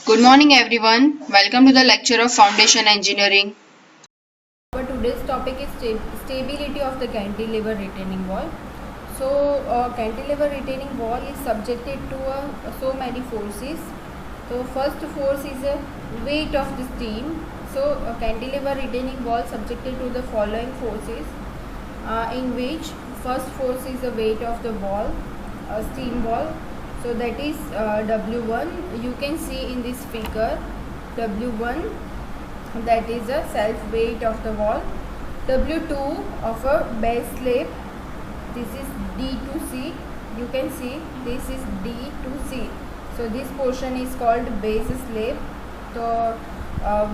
Good morning everyone. Welcome to the lecture of Foundation Engineering. Our today's topic is stability of the cantilever retaining wall. So, cantilever retaining wall is subjected to so many forces. So, first force is a weight of the steam. So, a cantilever retaining wall subjected to the following forces, in which first force is the weight of the wall, steam wall. So that is W1. You can see in this figure W1, that is a self weight of the wall. W2 of a base slab, this is D to C. You can see this is D to C. So this portion is called base slab. तो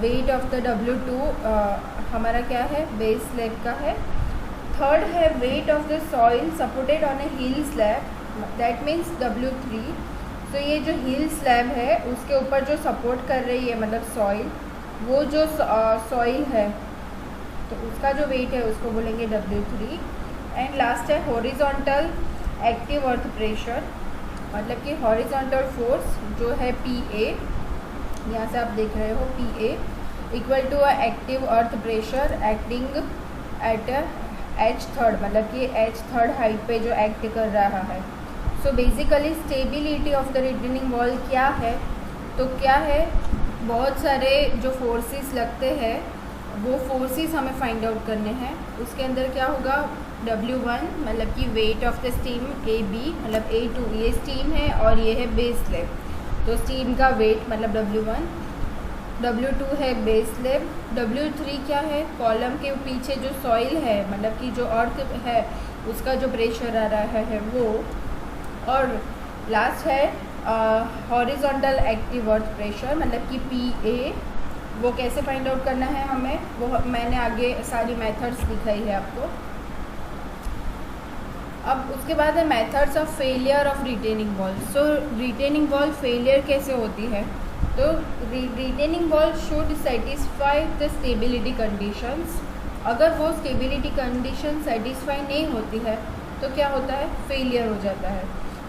weight of the W2 हमारा क्या है, base slab का है. Third है weight of the soil supported on a hill slab, that means W3. तो ये जो हिल स्लैब है उसके ऊपर जो सपोर्ट कर रही है मतलब सॉइल, वो जो सॉइल है तो उसका जो वेट है उसको बोलेंगे W3. एंड लास्ट है हॉरिजॉन्टल एक्टिव अर्थ प्रेशर, मतलब कि हॉरिजॉन्टल फोर्स जो है PA, यहाँ से आप देख रहे हो PA equal to active earth pressure acting at H3, मतलब कि H3 हाइट पे जो एक्ट कर रहा है. So basically stability of the retaining wall क्या है, तो क्या है, बहुत सारे जो फोर्सेस लगते हैं वो फोर्सेस हमें फाइंड आउट करने हैं. उसके अंदर क्या होगा, W1 मतलब कि weight of the steam AB, मतलब A2 ये स्टीम है और ये है बेस स्लैब. तो स्टीम का वेट मतलब W1, W2 है बेस स्लैब, W3 क्या है, कॉलम के पीछे जो सॉइल है मतलब कि जो अर्थ है उसका जो प्रेशर आ रहा है वो. और लास्ट है हॉरिजॉन्टल एक्टिव अर्थ प्रेशर मतलब कि PA. वो कैसे फाइंड आउट करना है हमें, वो मैंने आगे सारी मेथड्स दिखाई है आपको. अब उसके बाद है methods of failure of retaining wall. So retaining wall failure कैसे होती है, तो retaining wall should satisfy the stability conditions. अगर वो स्टेबिलिटी कंडीशन सेटिस्फाई नहीं होती है तो क्या होता है, फेलियर हो जाता है.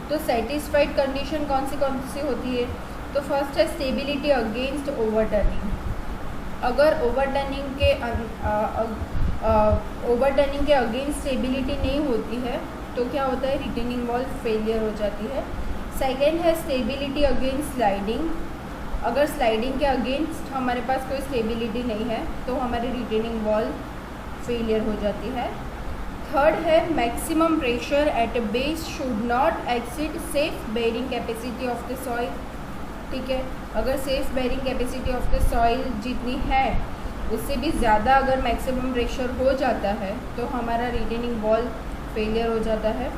तो सेटिस्फाइड कंडीशन कौन सी होती है, तो फर्स्ट है स्टेबिलिटी अगेंस्ट ओवरटर्निंग. अगर ओवरटर्निंग के अगेंस्ट स्टेबिलिटी नहीं होती है तो क्या होता है, रिटेनिंग वॉल फेलियर हो जाती है. सेकेंड है स्टेबिलिटी अगेंस्ट स्लाइडिंग. अगर स्लाइडिंग के अगेंस्ट हमारे पास कोई स्टेबिलिटी नहीं है तो हमारी रिटेनिंग वॉल फेलियर हो जाती है. थर्ड है maximum pressure at a base should not exceed safe bearing capacity of the soil. ठीक है, अगर safe bearing capacity of the soil जितनी है उससे भी ज़्यादा अगर मैक्सिमम प्रेशर हो जाता है तो हमारा रिटेनिंग वॉल फेलियर हो जाता है.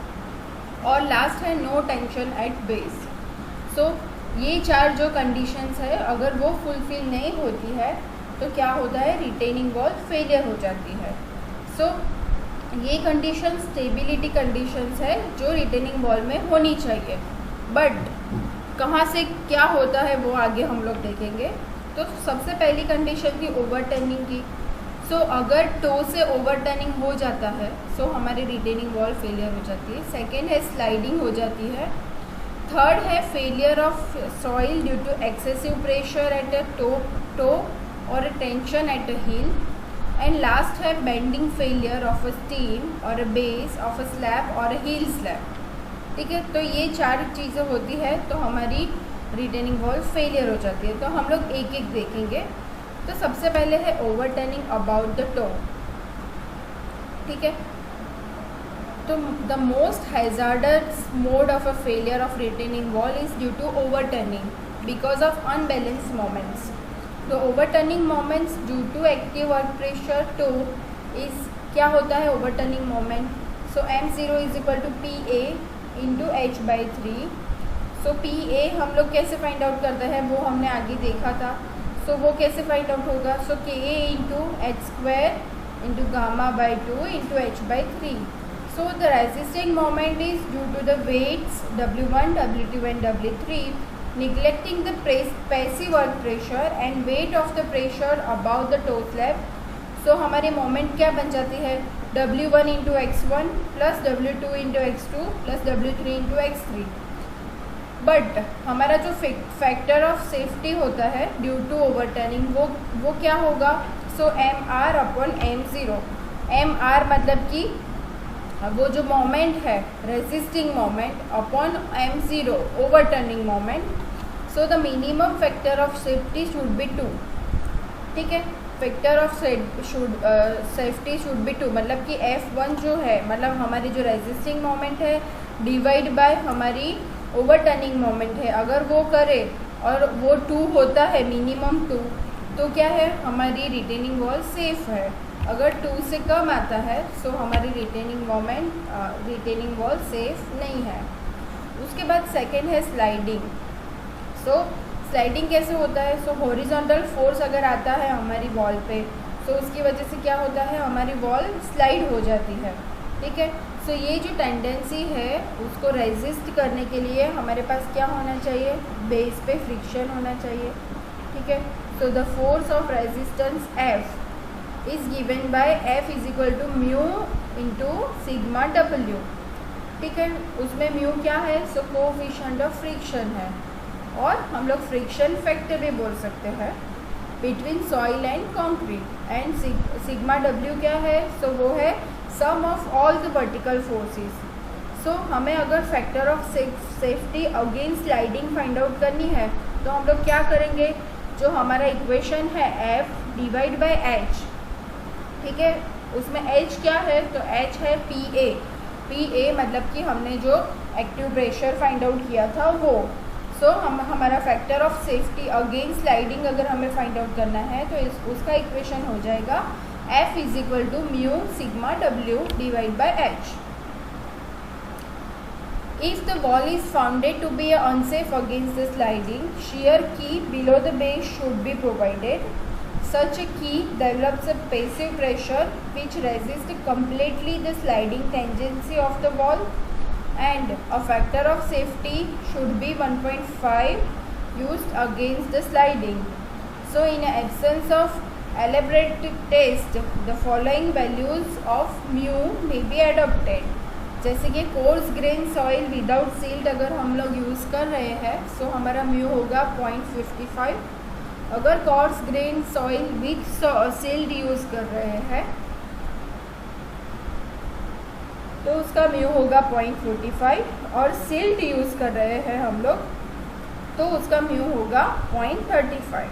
और लास्ट है नो टेंशन एट बेस. सो ये चार जो कंडीशंस है अगर वो फुलफिल नहीं होती है तो क्या होता है, रिटेनिंग वॉल फेलियर हो जाती है. सो ये कंडीशन स्टेबिलिटी कंडीशंस है जो रिटेनिंग वॉल में होनी चाहिए. बट कहाँ से क्या होता है वो आगे हम लोग देखेंगे. तो सबसे पहली कंडीशन थी ओवरटर्निंग की. सो अगर टो से ओवरटर्निंग हो जाता है सो हमारी रिटेनिंग वॉल फेलियर हो जाती है. सेकेंड है स्लाइडिंग हो जाती है. थर्ड है failure of soil due to excessive pressure at a toe और tension at a heel. And last है bending failure of a stem और a base of a slab और अ हील स्लैब. ठीक है, तो ये चार चीज़ें होती है तो हमारी रिटेनिंग वॉल फेलियर हो जाती है. तो हम लोग एक एक देखेंगे. तो सबसे पहले है ओवरटर्निंग अबाउट द टो. ठीक है, तो the most hazardous mode of a failure of retaining wall is due to overturning because of unbalanced moments. तो overturning moments due to active earth pressure toe is क्या होता है overturning moment. So M0 is equal to PA into H/3. So PA हम लोग कैसे find out करते हैं वो हमने आगे देखा था. सो वो कैसे फाइंड आउट होगा, so KA into H² into γ/2 into H/3. So the resisting moment is due to the weights W1, W2 and W3 neglecting the passive earth pressure and weight of the pressure above the toe slab. So हमारे moment क्या बन जाती है, W1 into X1 plus W2 into X2 plus W3 into X3. But हमारा जो factor of safety होता है due to overturning वो क्या होगा? सो mr अपॉन m0। mr मतलब कि वो जो मोमेंट है resisting moment upon m0 overturning moment. So the minimum factor of safety should be 2। ठीक है, factor of safety should be 2, मतलब कि F1 जो है मतलब हमारी जो रेजिस्टिंग मोमेंट है डिवाइड बाय हमारी ओवरटर्निंग मोमेंट है, अगर वो करे और वो 2 होता है मिनिमम 2, तो क्या है हमारी रिटेनिंग वॉल सेफ है। अगर 2 से कम आता है तो हमारी रिटेनिंग वॉल सेफ नहीं है। उसके बाद सेकेंड है स्लाइडिंग। सो स्लाइडिंग कैसे होता है? सो हॉरिजॉन्टल फोर्स अगर आता है हमारी वॉल पे तो उसकी वजह से क्या होता है हमारी वॉल स्लाइड हो जाती है। ठीक है, सो ये जो टेंडेंसी है उसको रेजिस्ट करने के लिए हमारे पास क्या होना चाहिए? बेस पे फ्रिक्शन होना चाहिए। ठीक है, so the force of resistance F is given by F is equal to mu into sigma W। ठीक है, उसमें म्यू क्या है? सो कोएफिशिएंट ऑफ फ्रिक्शन है, और हम लोग फ्रिक्शन फैक्टर भी बोल सकते हैं between soil and concrete. And sigma W क्या है? सो वो है sum of all the vertical forces. So हमें अगर factor of safety against sliding find out करनी है तो हम लोग क्या करेंगे? जो हमारा इक्वेशन है F डिवाइड बाय H। ठीक है, उसमें H क्या है? तो H है PA मतलब कि हमने जो एक्टिव प्रेशर फाइंड आउट किया था वो। सो हमारा factor of safety against sliding अगर हमें फाइंड आउट करना है तो उसका इक्वेशन हो जाएगा F is equal to mu sigma W divide by H। If the wall is found to be unsafe against the sliding, shear key below the base should be provided. Such a key develops a passive pressure which resists completely the sliding tendency of the wall, and a factor of safety should be 1.5 used against the sliding. So in absence of elaborate test, the following values of mu may be adopted. जैसे कि coarse grain soil without silt अगर हम लोग use कर रहे हैं तो हमारा म्यू होगा 0.55। अगर coarse grain soil with silt use कर रहे हैं तो उसका म्यू होगा 0.45, और सील्ड यूज़ कर रहे हैं हम लोग तो उसका म्यू होगा 0.35।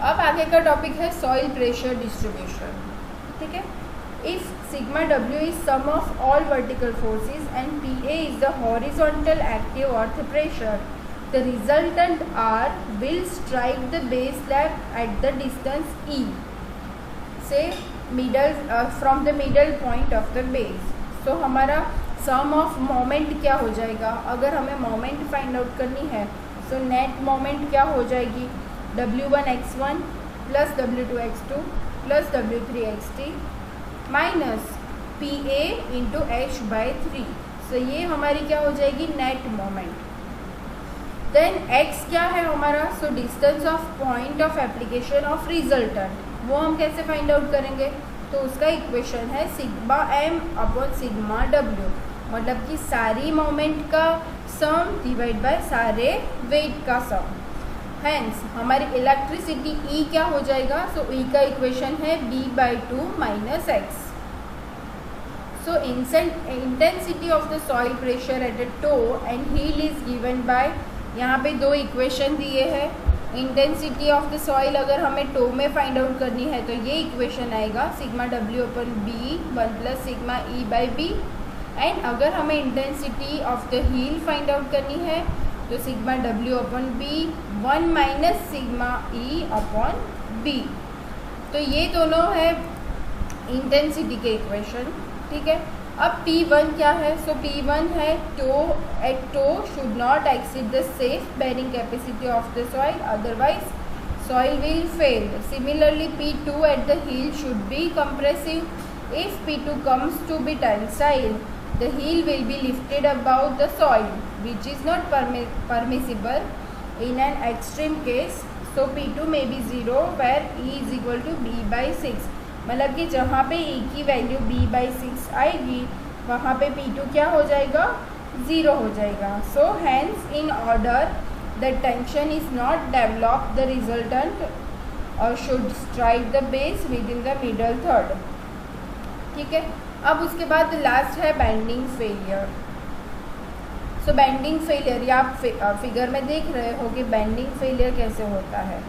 अब आगे का टॉपिक है सॉइल प्रेशर डिस्ट्रीब्यूशन। ठीक है, if sigma W is sum of all vertical forces and PA is the horizontal active earth pressure, the resultant R will strike the base slab at the distance E, say from the middle point of the base. So हमारा sum of moment क्या हो जाएगा? अगर हमें moment find out करनी है तो net moment क्या हो जाएगी? W1x1 plus W2x2 plus W3x3 minus PA into H by 3। सो ये हमारी क्या हो जाएगी? Net moment. देन x क्या है हमारा? So distance of point of application of resultant, वो हम कैसे फाइंड आउट करेंगे? तो उसका इक्वेशन है sigma m upon sigma W, मतलब कि सारी मोमेंट का सम डिवाइड बाय सारे वेट का सम। हैंस हमारी इलेक्ट्रिसिटी E क्या हो जाएगा? सो E का इक्वेशन है B/2 minus x। So intensity of the soil pressure at the toe and heel is given by, यहाँ पे दो इक्वेशन दिए हैं। इंटेंसिटी ऑफ द सॉइल अगर हमें टो में फाइंड आउट करनी है तो ये इक्वेशन आएगा sigma W upon B 1 plus sigma E by B। And अगर हमें intensity of the heel find out करनी है तो sigma W upon B 1 minus sigma E upon B। तो ये दोनों है इंटेंसिटी के इक्वेशन। ठीक है, अब P1 क्या है? सो P1 है toe at toe should not exceed the safe bearing capacity of the soil, otherwise soil will fail. Similarly P2 at the heel should be compressive. If P2 comes to be tensile, the heel will be lifted above the soil, which is not permissible in an extreme case. So P2 may be 0 where E is equal to B by 6, मतलब कि जहाँ पे E की value B by 6 आएगी वहाँ पे P2 क्या हो जाएगा, 0 हो जाएगा. So hence in order the tension is not develop the resultant और should strike the base within the middle third. ठीक है. अब उसके बाद लास्ट है bending failure. So bending failure, या आप फिगर में देख रहे हो कि बेंडिंग फेलियर कैसे होता है.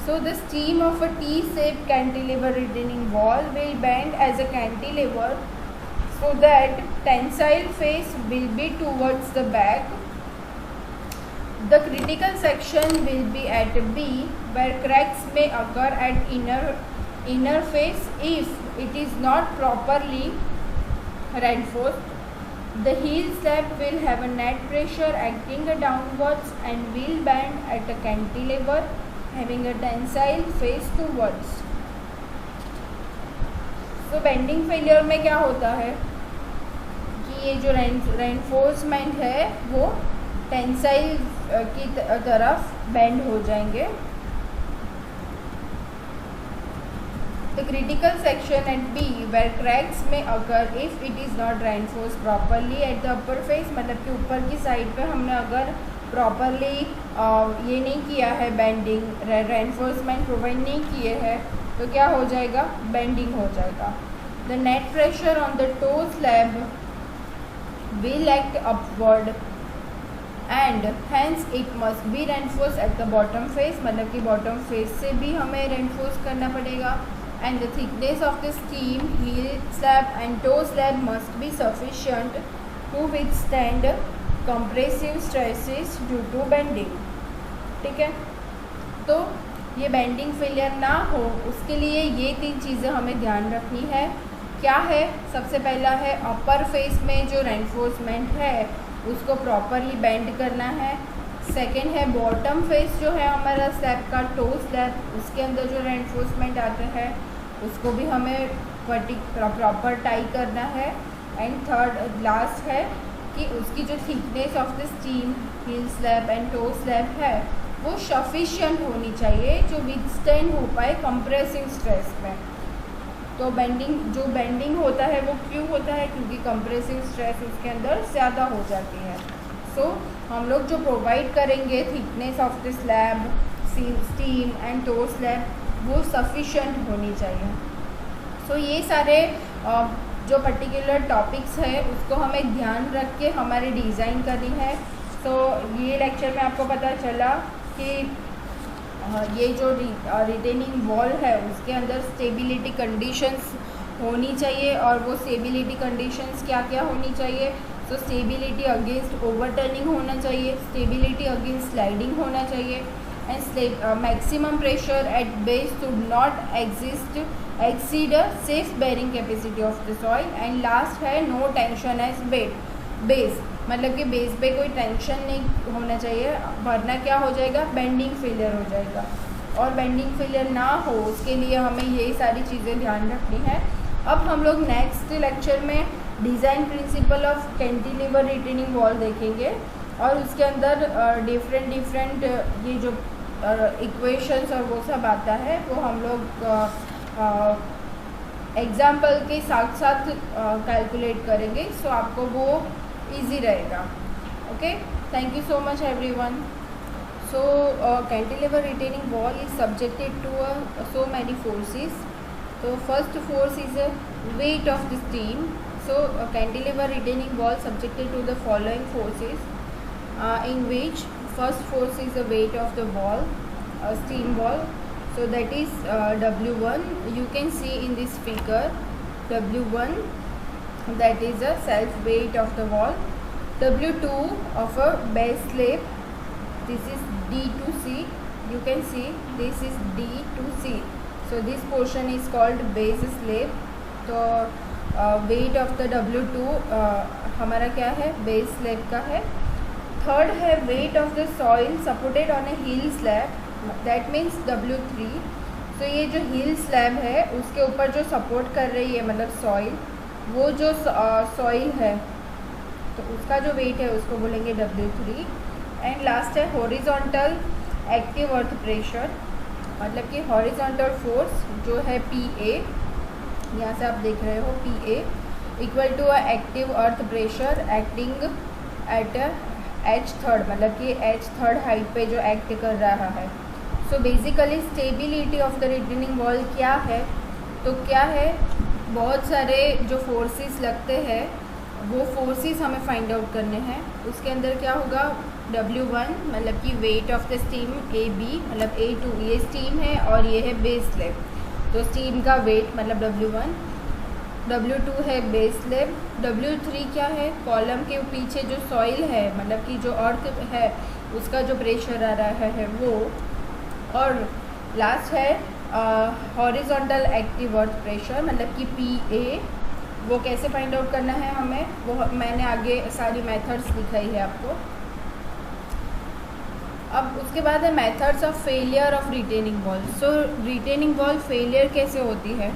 So the stem of a T shape cantilever retaining wall will bend as a cantilever so that tensile face will be towards the back. The critical section will be at B, where cracks may occur at inner face if it is not properly reinforced. The heel slab will have a net pressure acting downwards and will bend at a cantilever having a tensile face towards. तो bending failure में क्या होता है कि ये जो reinforcement है वो टेंसाइल की तरफ बेंड हो जाएंगे. The critical section at B where cracks में अगर if it is not reinforce properly at the upper face, मतलब कि ऊपर की साइड पे हमने अगर प्रॉपरली ये नहीं किया है, बेंडिंग रेनफोर्समेंट प्रोवाइड नहीं किए हैं, तो क्या हो जाएगा, बेंडिंग हो जाएगा. The net pressure on the toe slab will act upward and hence it must be reinforce at the bottom face, मतलब कि बॉटम फेस से भी हमें रेनफोर्स करना पड़ेगा. And the thickness of the stem heel slab and toe slab must be sufficient to withstand compressive stresses due to bending. ठीक है. तो ये बेंडिंग फेलियर ना हो उसके लिए ये 3 चीज़ें हमें ध्यान रखनी है. क्या है, सबसे पहला है अपर फेस में जो रेनफोर्समेंट है उसको प्रॉपरली बेंड करना है. सेकंड है बॉटम फेस जो है हमारा स्लैब का, टो स्लैब, उसके अंदर जो रेनफोर्समेंट आते हैं उसको भी हमें प्रॉपर टाई करना है. एंड थर्ड लास्ट है कि उसकी जो thickness of the stem heel slab and toe slab है वो सफिशिएंट होनी चाहिए जो विथस्टैंड हो पाए कंप्रेसिव स्ट्रेस में. तो जो बेंडिंग होता है वो क्यों होता है, क्योंकि कंप्रेसिव स्ट्रेस उसके अंदर ज़्यादा हो जाती है. सो हम लोग जो प्रोवाइड करेंगे thickness of the slab, stem and toe slab वो सफिशिएंट होनी चाहिए. सो ये सारे जो पर्टिकुलर टॉपिक्स है उसको हमें ध्यान रख के हमारी डिज़ाइन करनी है. तो ये लेक्चर में आपको पता चला कि ये जो रिटेनिंग वॉल है उसके अंदर स्टेबिलिटी कंडीशंस होनी चाहिए. और वो स्टेबिलिटी कंडीशंस क्या क्या होनी चाहिए, तो स्टेबिलिटी अगेंस्ट ओवरटर्निंग होना चाहिए, स्टेबिलिटी अगेंस्ट स्लाइडिंग होना चाहिए, and maximum pressure at base should not exceed a safe bearing capacity of the soil. And last है नो टेंशन एज बेस, मतलब कि बेस पे कोई टेंशन नहीं होना चाहिए वरना क्या हो जाएगा, बेंडिंग फेलियर हो जाएगा. और बेंडिंग फेलियर ना हो उसके लिए हमें यही सारी चीज़ें ध्यान रखनी है. अब हम लोग नेक्स्ट लेक्चर में design principle of cantilever retaining wall देखेंगे और उसके अंदर डिफरेंट ये जो इक्वेशंस और वो सब आता है वो हम लोग एग्जाम्पल के साथ साथ कैलकुलेट करेंगे. सो आपको वो इजी रहेगा. Okay, thank you so much everyone. So cantilever retaining wall is subjected to so many forces. So first force is a weight of the steam. So cantilever retaining wall subjected to the following forces, in which first force is the weight of the wall, steam wall. So that is W1. You can see in this figure W1, that is a self weight of the wall. W2 of a base slab, this is D to C. You can see this is D to C. So this portion is called base slab. तो weight of the W2 हमारा क्या है, base slab का है. Third है weight of the soil supported on a hill slab, that means W3. तो ये जो hill slab है उसके ऊपर जो सपोर्ट कर रही है मतलब सॉइल, वो जो सॉइल है तो उसका जो वेट है उसको बोलेंगे W3. एंड लास्ट है हॉरिजॉन्टल एक्टिव अर्थ प्रेशर, मतलब कि हॉरिजॉन्टल फोर्स जो है PA, यहाँ से आप देख रहे हो PA, equal to a active earth pressure acting at h3, मतलब कि h3 हाइट पे जो एक्ट कर रहा है। So basically stability of the retaining wall क्या है, तो क्या है, बहुत सारे जो फोर्सेस लगते हैं वो फोर्सेस हमें फाइंड आउट करने हैं। उसके अंदर क्या होगा, W1 मतलब कि weight of the steam AB, मतलब A2 ये स्टीम है और ये है बेस स्लैब, तो स्टीम का वेट मतलब W1, W2 है बेस स्लैब, W3 क्या है, कॉलम के पीछे जो सॉइल है मतलब कि जो अर्थ है उसका जो प्रेशर आ रहा है वो, और लास्ट है हॉरिजॉन्टल एक्टिव अर्थ प्रेशर मतलब कि PA। वो कैसे फाइंड आउट करना है हमें, वो मैंने आगे सारी मेथड्स दिखाई है आपको। अब उसके बाद है methods of failure of retaining wall. So retaining wall failure कैसे होती है,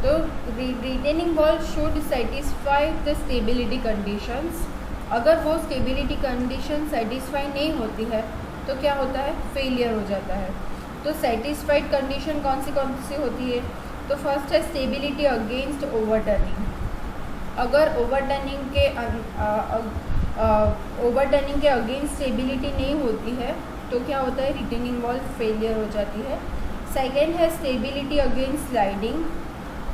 तो retaining wall should satisfy the stability conditions. अगर वो स्टेबिलिटी कंडीशन सेटिस्फाई नहीं होती है तो क्या होता है, फेलियर हो जाता है। तो सेटिस्फाइड कंडीशन कौन सी होती है, तो फर्स्ट है स्टेबिलिटी अगेंस्ट ओवरटर्निंग। अगर ओवरटर्निंग के अगेंस्ट स्टेबिलिटी नहीं होती है तो क्या होता है, रिटेनिंग वॉल फेलियर हो जाती है। सेकेंड है स्टेबिलिटी अगेंस्ट स्लाइडिंग।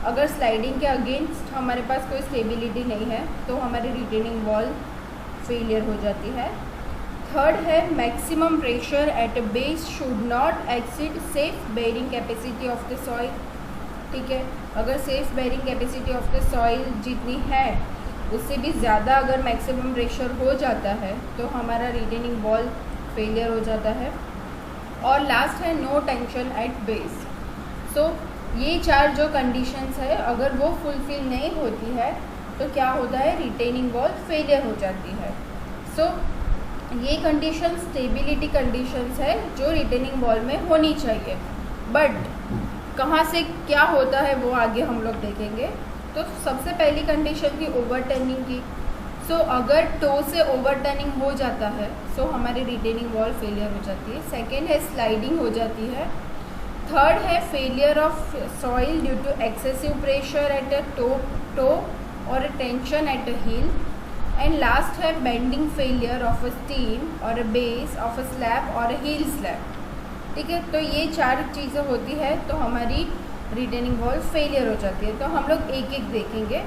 अगर स्लाइडिंग के अगेंस्ट हमारे पास कोई स्टेबिलिटी नहीं है तो हमारी रिटेनिंग वॉल फेलियर हो जाती है। थर्ड है maximum pressure at base should not exceed safe bearing capacity of the soil. ठीक है, अगर safe bearing capacity of the soil जितनी है उससे भी ज़्यादा अगर मैक्सिमम प्रेशर हो जाता है तो हमारा रिटेनिंग वॉल फेलियर हो जाता है। और लास्ट है नो टेंशन एट बेस। सो ये चार जो कंडीशंस है अगर वो फुलफिल नहीं होती है तो क्या होता है, रिटेनिंग वॉल फेलियर हो जाती है। सो ये कंडीशन स्टेबिलिटी कंडीशंस है जो रिटेनिंग वॉल में होनी चाहिए, बट कहाँ से क्या होता है वो आगे हम लोग देखेंगे। तो सबसे पहली कंडीशन थी ओवरटर्निंग की। सो अगर टो से ओवरटर्निंग हो जाता है सो हमारी रिटेनिंग वॉल फेलियर हो जाती है। सेकेंड है स्लाइडिंग हो जाती है। थर्ड है failure of soil due to excessive pressure at a toe और tension at a heel. And last है bending failure of a stem और a base of a slab और अ हील स्लैब। ठीक है, तो ये चार चीज़ें होती है तो हमारी रिटेनिंग वॉल फेलियर हो जाती है। तो हम लोग एक एक देखेंगे।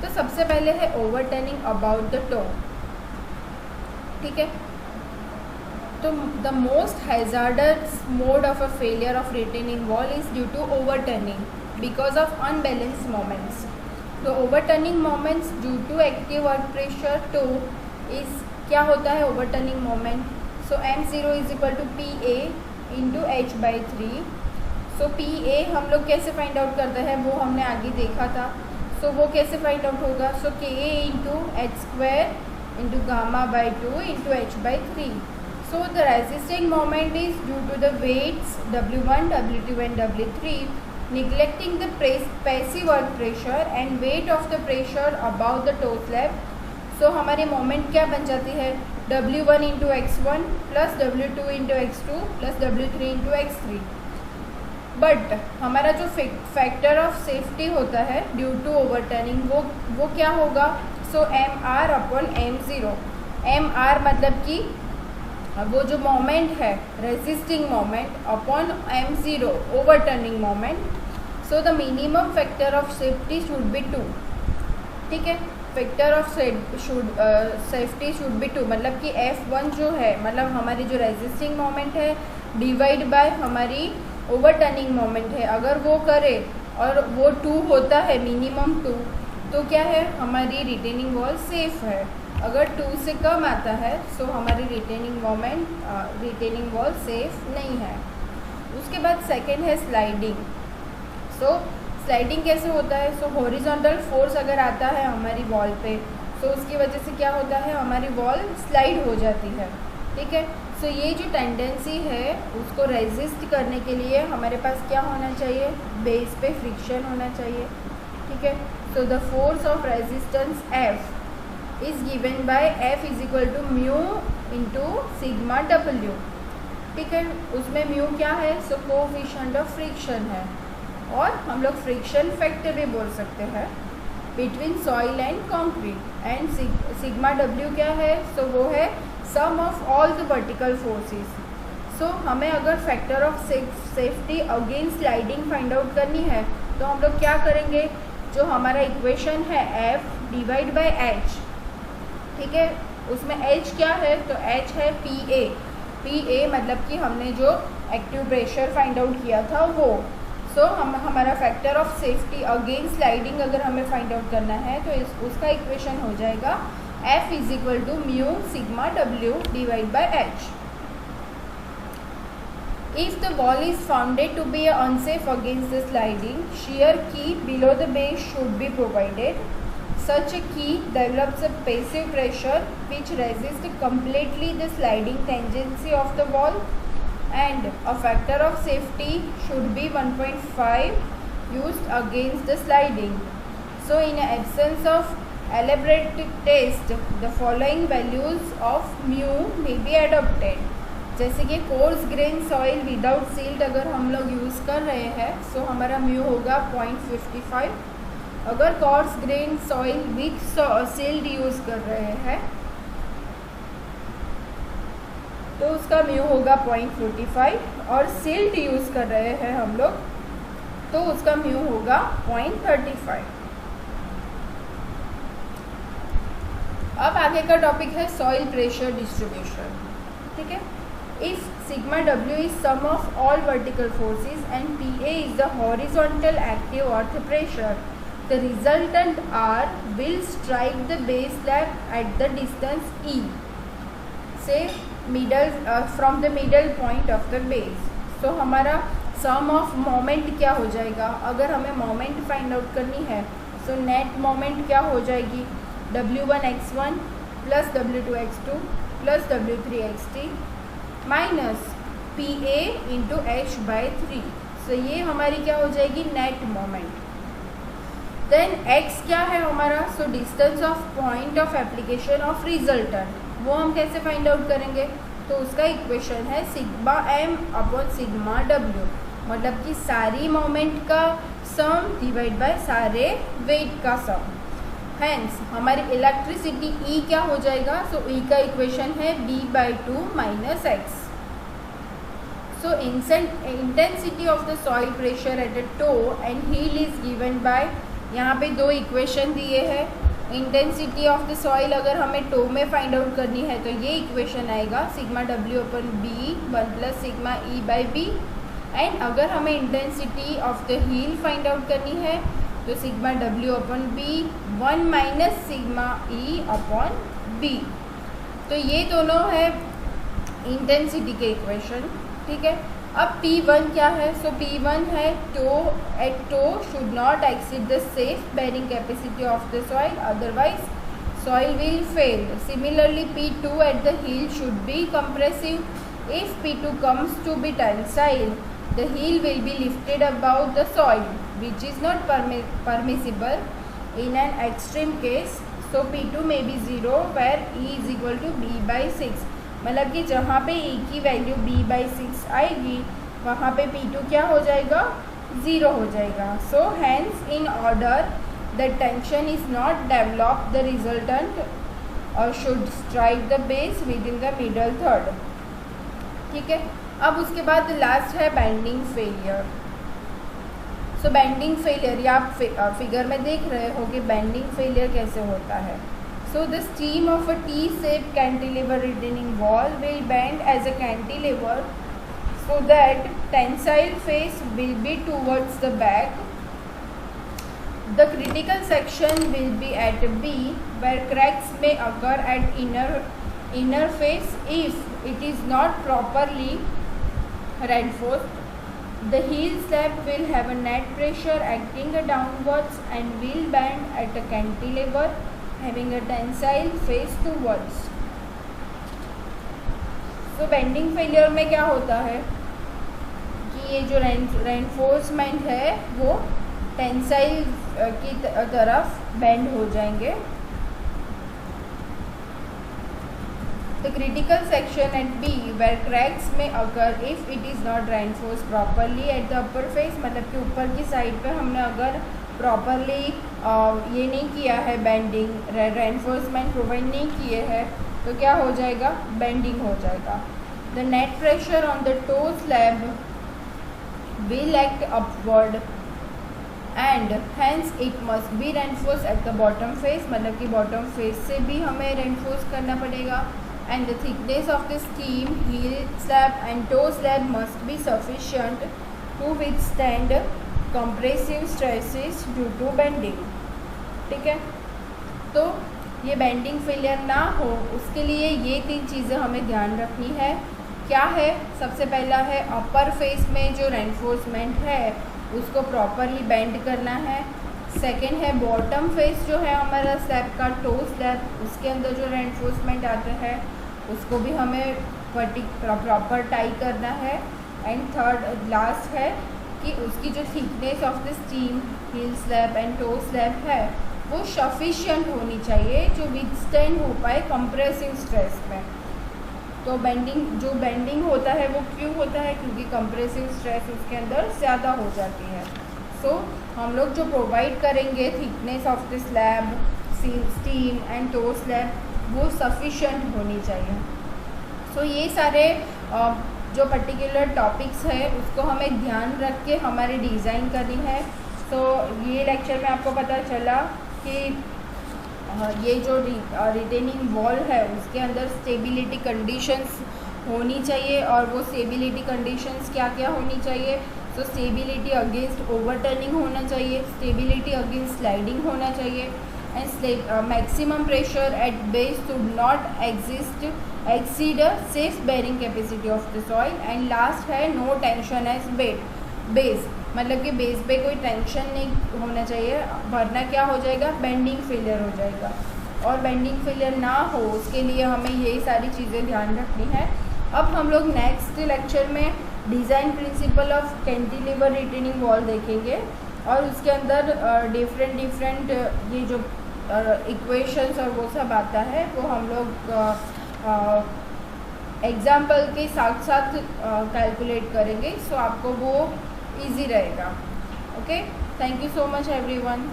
तो सबसे पहले है ओवरटर्निंग अबाउट द टो। ठीक है, तो the most hazardous mode of a failure of retaining wall is due to overturning because of unbalanced moments. तो overturning moments due to active earth pressure toe is क्या होता है overturning moment. So m0 is equal to PA into h/3। So PA हम लोग कैसे find out करते हैं वो हमने आगे देखा था। सो वो कैसे फाइंड आउट होगा, so KA into h² into γ/2 into h/3। So the resisting moment is due to the weights W1, W2 and W3 neglecting the passive earth pressure and weight of the pressure above the toe slab। सो हमारी moment क्या बन जाती है, W1 into x1 plus W2 into x2 plus W3 into x3। But हमारा जो factor of safety होता है due to overturning वो क्या होगा, सो MR अपॉन M0। MR मतलब कि वो जो मोमेंट है resisting moment upon M0 overturning moment. So the minimum factor of safety should be 2। ठीक है, factor of safety should be 2 मतलब कि F1 जो है मतलब हमारी जो रेजिस्टिंग मोमेंट है डिवाइड बाय हमारी ओवरटर्निंग मोमेंट है, अगर वो करे और वो 2 होता है मिनिमम 2 तो क्या है हमारी रिटेनिंग वॉल सेफ है। अगर 2 से कम आता है सो हमारी रिटेनिंग वॉल सेफ नहीं है। उसके बाद सेकेंड है स्लाइडिंग। सो स्लाइडिंग कैसे होता है, सो हॉरिजॉन्टल फोर्स अगर आता है हमारी वॉल पे तो उसकी वजह से क्या होता है हमारी वॉल स्लाइड हो जाती है। ठीक है, सो ये जो टेंडेंसी है उसको रेजिस्ट करने के लिए हमारे पास क्या होना चाहिए, बेस पे फ्रिक्शन होना चाहिए। ठीक है, so the force of resistance F is given by F is equal to mu into sigma W। ठीक है, उसमें म्यू क्या है, सो कोफिशिएंट ऑफ फ्रिक्शन है और हम लोग फ्रिक्शन फैक्टर भी बोल सकते हैं। Between soil and concrete. And sigma W क्या है, सो वो है sum of all the vertical forces. So हमें अगर factor of safety against sliding find out करनी है तो हम लोग क्या करेंगे, जो हमारा इक्वेशन है F डिवाइड बाय H, ठीक है, उसमें H क्या है, तो H है PA मतलब कि हमने जो एक्टिव प्रेशर फाइंड आउट किया था वो। सो हमारा factor of safety against sliding अगर हमें फाइंड आउट करना है तो उसका इक्वेशन हो जाएगा F is equal to mu sigma W divide by H। If the wall is found to be unsafe against the sliding, shear key below the base should be provided. Such a key develops a passive pressure which resists completely the sliding tendency of the wall, and a factor of safety should be 1.5 used against the sliding. So in absence of elaborate test, the following values of mu may be adopted. जैसे कि coarse grain soil without silt अगर हम लोग use कर रहे हैं सो हमारा mu होगा 0.55। अगर coarse grain soil with silt use कर रहे हैं तो उसका म्यू होगा 0.45, और सील्ड यूज़ कर रहे हैं हम लोग तो उसका म्यू होगा 0.35। अब आगे का टॉपिक है सॉइल प्रेशर डिस्ट्रीब्यूशन, ठीक है। If sigma W is sum of all vertical forces and PA is the horizontal active earth pressure, the resultant R will strike the base slab at the distance E, say from the middle point of the base. So हमारा sum of moment क्या हो जाएगा, अगर हमें moment find out करनी है so net moment क्या हो जाएगी, W1x1 plus W2x2 plus W3xt minus PA into H by 3। सो ये हमारी क्या हो जाएगी, नेट मोमेंट। देन X क्या है हमारा, so distance of point of application of resultant, वो हम कैसे फाइंड आउट करेंगे, तो उसका इक्वेशन है sigma M upon sigma W, मतलब कि सारी मोमेंट का सम डिवाइड बाय सारे वेट का सम। हैंस हमारी इलेक्ट्रिसिटी E क्या हो जाएगा, सो E का इक्वेशन है B/2 minus x. So intensity of the soil pressure at the toe and heel is given by, यहाँ पे दो इक्वेशन दिए हैं। इंटेंसिटी ऑफ द सॉइल अगर हमें टो में फाइंड आउट करनी है तो ये इक्वेशन आएगा sigma W upon B 1 plus sigma E by B, and अगर हमें intensity of the heel find out करनी है तो sigma W upon B 1 minus sigma E upon B। तो ये दोनों है इंटेंसिटी के इक्वेशन, ठीक है। अब P1 क्या है, सो P1 है toe at toe should not exceed the safe bearing capacity of the soil, otherwise soil will fail. Similarly P2 at the heel should be compressive. If P2 comes to be tensile, the heel will be lifted above the soil, which is not permissible in an extreme case. So P2 may be 0 where E is equal to B by 6, मतलब कि जहाँ पे E की value B/6 आएगी वहाँ पे P2 क्या हो जाएगा, 0 हो जाएगा। So hence in order the tension is not developed, the resultant should strike the base within the middle third, ठीक है। अब उसके बाद लास्ट है bending failure. So bending failure ये आप फिगर में देख रहे हो कि बेंडिंग फेलियर कैसे होता है। So the stem of a T shape cantilever retaining wall will bend as a cantilever so that tensile face will be towards the back. The critical section will be at B, where cracks may occur at inner face if it is not properly reinforced. The heel slab will have a net pressure acting downwards and will bend at a cantilever having a tensile face towards. So bending failure में क्या होता है कि ये जो reinforcement है वो tensile की तरफ बेंड हो जाएंगे। The critical section at B where cracks may occur if it is not reinforced properly at the upper face, मतलब कि ऊपर की साइड पे हमने अगर प्रॉपरली ये नहीं किया है, बेंडिंग रेनफोर्समेंट प्रोवाइड नहीं किए हैं, तो क्या हो जाएगा, बेंडिंग हो जाएगा। The net pressure on the toe slab will act upward and hence it must be reinforced at the bottom face, मतलब कि bottom face से भी हमें reinforce करना पड़ेगा। and the thickness of the steam heel slab and toe slab must be sufficient to withstand compressive stresses due to bending। ठीक है, तो ये बेंडिंग फेलियर ना हो उसके लिए ये 3 चीज़ें हमें ध्यान रखनी है। क्या है, सबसे पहला है अपर फेस में जो रेनफोर्समेंट है उसको प्रॉपरली बेंड करना है। सेकंड है बॉटम फेस जो है हमारा स्लैब का, टो स्लैब, उसके अंदर जो रेनफोर्समेंट आता है उसको भी हमें प्रॉपर टाई करना है। एंड थर्ड लास्ट है कि उसकी जो thickness of the stem heel slab and toe slab है वो सफिशिएंट होनी चाहिए जो विथस्टैंड हो पाए कंप्रेसिव स्ट्रेस में। तो बेंडिंग होता है वो क्यों होता है, क्योंकि कंप्रेसिव स्ट्रेस उसके अंदर ज़्यादा हो जाती है। सो हम लोग जो प्रोवाइड करेंगे thickness of the slab, stem and toe slab वो सफिशिएंट होनी चाहिए। सो ये सारे जो पर्टिकुलर टॉपिक्स है उसको हमें ध्यान रख के हमारी डिज़ाइन करनी है। सो ये लेक्चर में आपको पता चला कि ये जो रिटेनिंग वॉल है उसके अंदर स्टेबिलिटी कंडीशंस होनी चाहिए, और वो स्टेबिलिटी कंडीशंस क्या क्या होनी चाहिए। तो स्टेबिलिटी अगेंस्ट ओवरटर्निंग होना चाहिए, स्टेबिलिटी अगेंस्ट स्लाइडिंग होना चाहिए, and maximum pressure at base should not exceed safe bearing capacity of the soil, and last है नो टेंशन एज बेस, मतलब कि बेस पे कोई टेंशन नहीं होना चाहिए, वरना क्या हो जाएगा, बेंडिंग फेलियर हो जाएगा। और बेंडिंग फेलियर ना हो उसके लिए हमें यही सारी चीज़ें ध्यान रखनी है। अब हम लोग नेक्स्ट लेक्चर में design principle of cantilever retaining wall देखेंगे, और उसके अंदर डिफरेंट ये जो इक्वेशंस और वो सब आता है वो हम लोग एग्जाम्पल के साथ साथ कैलकुलेट करेंगे। सो आपको वो इजी रहेगा। Okay, thank you so much everyone.